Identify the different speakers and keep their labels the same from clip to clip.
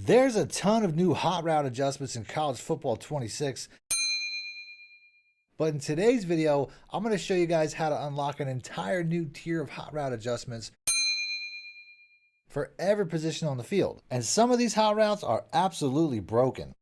Speaker 1: There's a ton of new hot route adjustments in college football 26. But in today's video, I'm going to show you guys how to unlock an entire new tier of hot route adjustments for every position on the field. And some of these hot routes are absolutely broken.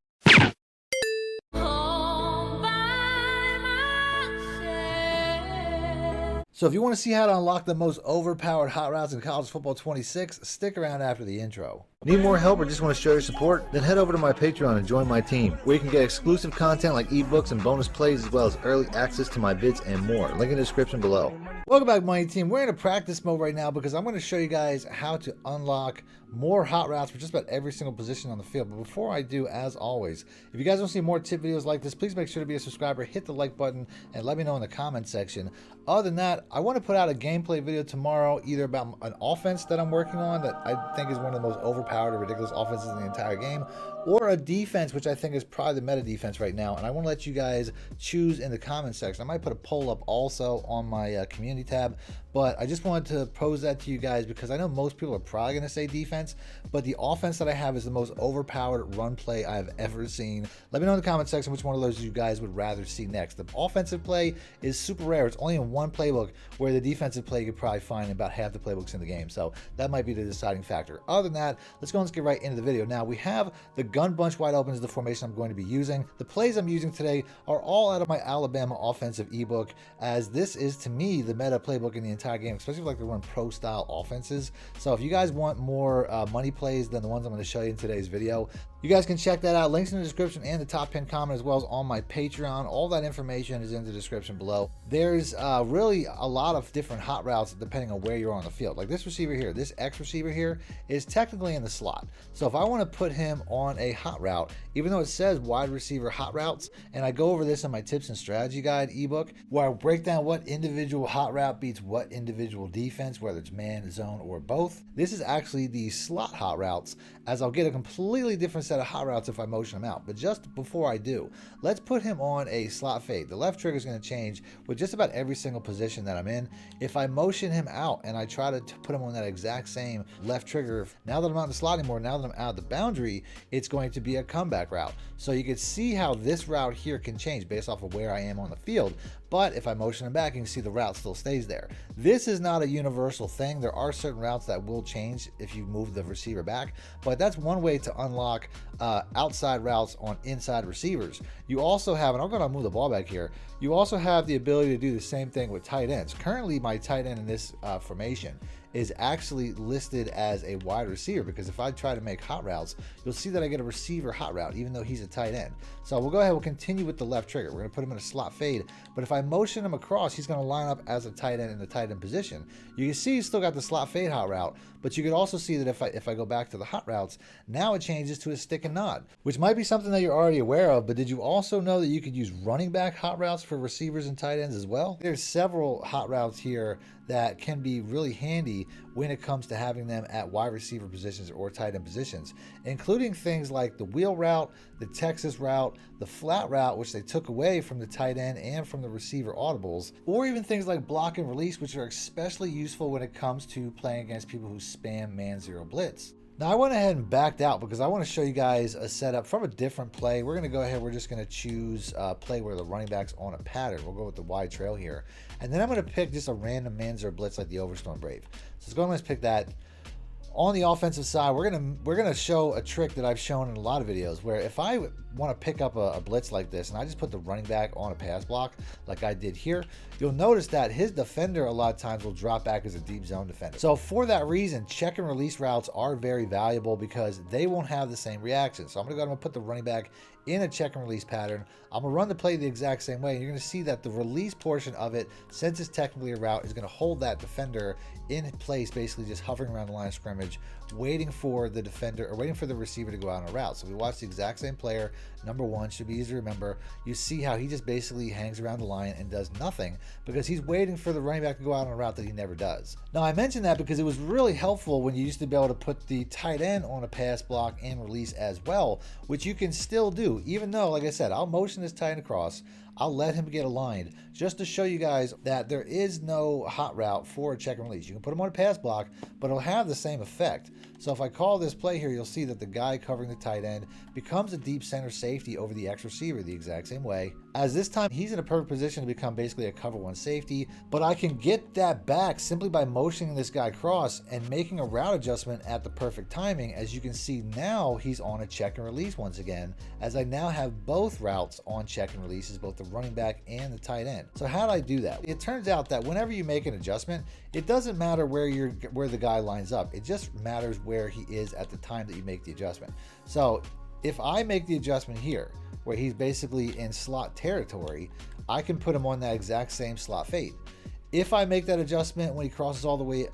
Speaker 1: So if you want to see how to unlock the most overpowered hot routes in college football 26, stick around after the intro. Need more help or just want to show your support? Then head over to my Patreon and join my team, where you can get exclusive content like ebooks and bonus plays, as well as early access to my vids and more. Link in the description below. Welcome back, Money Team. We're in a practice mode right now because I'm going to show you guys how to unlock more hot routes for just about every single position on the field. But before I do, as always, if you guys want to see more tip videos like this, please make sure to be a subscriber, hit the like button, and let me know in the comment section. Other than that, I want to put out a gameplay video tomorrow, either about an offense that I'm working on that I think is one of the most overpowered or ridiculous offenses in the entire game, or a defense which I think is probably the meta defense right now, and I want to let you guys choose in the comment section. I might put a poll up also on my community tab, but I just wanted to pose that to you guys because I know most people are probably going to say defense, but the offense that I have is the most overpowered run play I've ever seen. Let me know in the comment section which one of those you guys would rather see next. The offensive play is super rare. It's only in one playbook, where the defensive play you could probably find in about half the playbooks in the game, so that might be the deciding factor. Other than that, let's go and get right into the video. Now, we have the gun bunch wide open is the formation I'm going to be using. The plays I'm using today are all out of my Alabama offensive ebook, as this is, to me, the meta playbook in the entire game, especially if like they run pro style offenses. So if you guys want more money plays than the ones I'm going to show you in today's video, you guys can check that out. Links in the description and the top pinned comment, as well as on my Patreon. All that information is in the description below. There's really a lot of different hot routes depending on where you're on the field. Like this receiver here, this X receiver here is technically in the slot. So if I want to put him on a hot route, even though it says wide receiver hot routes, and I go over this in my tips and strategy guide ebook, where I break down what individual hot route beats what individual defense, whether it's man, zone, or both. This is actually the slot hot routes, as I'll get a completely different set of hot routes if I motion him out. But just before I do, let's put him on a slot fade. The left trigger is going to change with just about every single position that I'm in. If I motion him out and I try to put him on that exact same left trigger, now that I'm not in the slot anymore, now that I'm out of the boundary, it's going to be a comeback route. So you can see how this route here can change based off of where I am on the field. But if I motion him back, you can see the route still stays there. This is not a universal thing. There are certain routes that will change if you move the receiver back, but that's one way to unlock outside routes on inside receivers. You also have, and I'm going to move the ball back here, you also have the ability to do the same thing with tight ends. Currently, my tight end in this formation is actually listed as a wide receiver, because if I try to make hot routes, you'll see that I get a receiver hot route even though he's a tight end. So we'll go ahead, we'll continue with the left trigger. We're going to put him in a slot fade, but if I motion him across, he's going to line up as a tight end in the tight end position. You can see he's still got the slot fade hot route, but you can also see that if I go back to the hot routes, now it changes to a stick and nod, which might be something that you're already aware of. But did you also know that you could use running back hot routes for receivers and tight ends as well? There's several hot routes here that can be really handy when it comes to having them at wide receiver positions or tight end positions, including things like the wheel route, the Texas route, the flat route, which they took away from the tight end and from the receiver audibles, or even things like block and release, which are especially useful when it comes to playing against people who spam man zero blitz. Now, I went ahead and backed out because I want to show you guys a setup from a different play. We're going to go ahead, we're just going to choose a play where the running back's on a pattern. We'll go with the wide trail here. And then I'm going to pick just a random man zero blitz like the Overstorm Brave. So let's go ahead and let's pick that. On the offensive side, we're gonna show a trick that I've shown in a lot of videos, where if I want to pick up a blitz like this and I just put the running back on a pass block like I did here, you'll notice that his defender a lot of times will drop back as a deep zone defender. So for that reason, check and release routes are very valuable because they won't have the same reaction. So I'm gonna go ahead and put the running back in a check and release pattern. I'm gonna run the play the exact same way, and you're gonna see that the release portion of it, since it's technically a route, is gonna hold that defender in place, basically just hovering around the line of scrimmage, waiting for the defender or waiting for the receiver to go out on a route. So we watch the exact same player. Number one should be easy to remember. You see how he just basically hangs around the line and does nothing because he's waiting for the running back to go out on a route that he never does. Now, I mentioned that because it was really helpful when you used to be able to put the tight end on a pass block and release as well, which you can still do, even though, like I said, I'll motion this tight end across. I'll let him get aligned just to show you guys that there is no hot route for a check and release. You can put him on a pass block, but it'll have the same effect. So if I call this play here, you'll see that the guy covering the tight end becomes a deep center safety over the X receiver the exact same way. As this time, he's in a perfect position to become basically a cover one safety, but I can get that back simply by motioning this guy across and making a route adjustment at the perfect timing. As you can see now, he's on a check and release once again, as I now have both routes on check and releases, both the running back and the tight end. So how do I do that? It turns out that whenever you make an adjustment, it doesn't matter where the guy lines up. It just matters where he is at the time that you make the adjustment. So if I make the adjustment here, where he's basically in slot territory, I can put him on that exact same slot fade. If I make that adjustment when he crosses all the way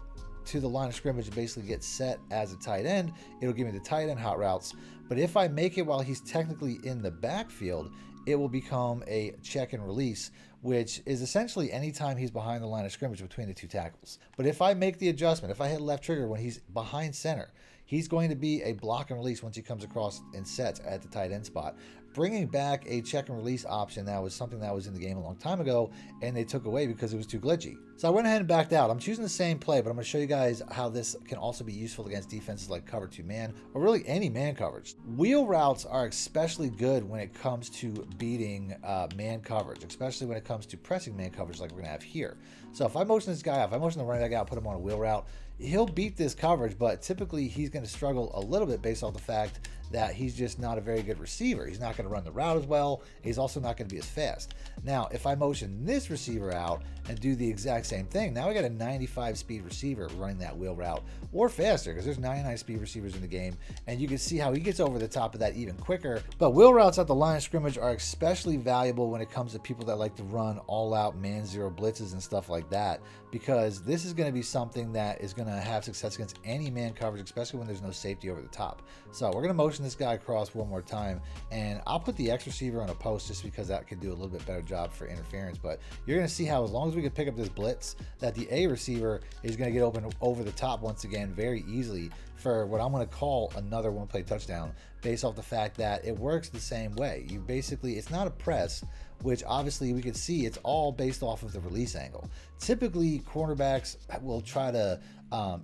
Speaker 1: to the line of scrimmage and basically gets set as a tight end, it'll give me the tight end hot routes. But if I make it while he's technically in the backfield, it will become a check and release, which is essentially anytime he's behind the line of scrimmage between the two tackles. But if I make the adjustment, if I hit left trigger when he's behind center, he's going to be a block and release once he comes across and sets at the tight end spot. Bringing back a check and release option that was something that was in the game a long time ago, and they took away because it was too glitchy. So I went ahead and backed out. I'm choosing the same play, but I'm going to show you guys how this can also be useful against defenses like cover 2 man, or really any man coverage. Wheel routes are especially good when it comes to beating man coverage, especially when it comes to pressing man coverage like we're going to have here. So if I motion this guy out, if I motion the running back out, put him on a wheel route, he'll beat this coverage, but typically he's going to struggle a little bit based off the fact that he's just not a very good receiver. He's not going to run the route as well. He's also not going to be as fast. Now, if I motion this receiver out and do the exact same thing, now we got a 95 speed receiver running that wheel route, or faster, because there's 99 speed receivers in the game, and you can see how he gets over the top of that even quicker. But wheel routes at the line of scrimmage are especially valuable when it comes to people that like to run all out man zero blitzes and stuff like that, because this is going to be something that is going to have success against any man coverage, especially when there's no safety over the top. So we're going to motion this guy across one more time, and I'll put the X receiver on a post just because that could do a little bit better job for interference. But you're going to see how as long as we can pick up this blitz, that the A receiver is going to get open over the top once again very easily for what I'm going to call another one play touchdown, based off the fact that it works the same way. You basically, it's not a press, which obviously we can see it's all based off of the release angle. Typically, cornerbacks will try to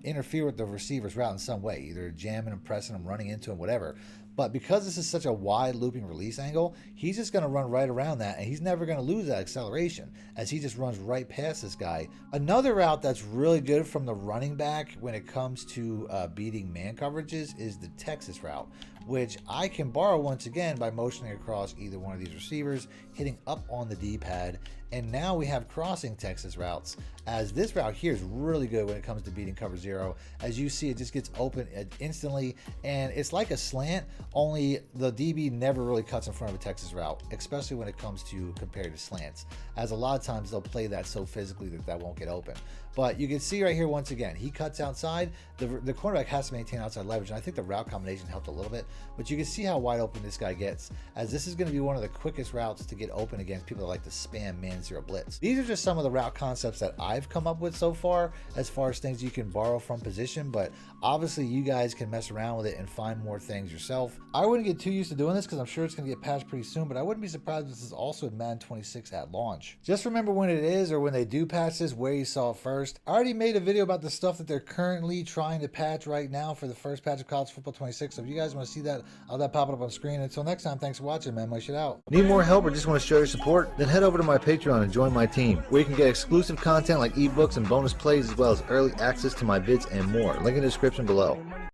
Speaker 1: interfere with the receiver's route in some way, either jamming and pressing him, running into him, whatever. But because this is such a wide looping release angle, he's just going to run right around that, and he's never going to lose that acceleration as he just runs right past this guy. Another route that's really good from the running back when it comes to beating man coverages is the Texas route, which I can borrow once again by motioning across either one of these receivers, hitting up on the D-pad, and now we have crossing Texas routes, as this route here is really good when it comes to beating cover 0. As you see, it just gets open instantly, and it's like a slant, only the DB never really cuts in front of a Texas route, especially when it comes to compared to slants, as a lot of times they'll play that so physically that won't get open. But you can see right here, once again, he cuts outside. The cornerback has to maintain outside leverage, and I think the route combination helped a little bit, but you can see how wide open this guy gets, as this is going to be one of the quickest routes to get open against people that like to spam man zero blitz. These are just some of the route concepts that I've come up with so far as things you can borrow from position, but obviously you guys can mess around with it and find more things yourself. I wouldn't get too used to doing this because I'm sure it's going to get patched pretty soon, but I wouldn't be surprised if this is also in Madden 26 at launch. Just remember when it is, or when they do patch this, where you saw it first. I already made a video about the stuff that they're currently trying to patch right now for the first patch of college football 26. So if you guys want to see that, I'll have that pop up on screen. Until next time, thanks for watching, man. My shit out. Need more help or just want to show your support? Then head over to my Patreon and join my team, where you can get exclusive content like ebooks and bonus plays, as well as early access to my vids and more. Link in the description below.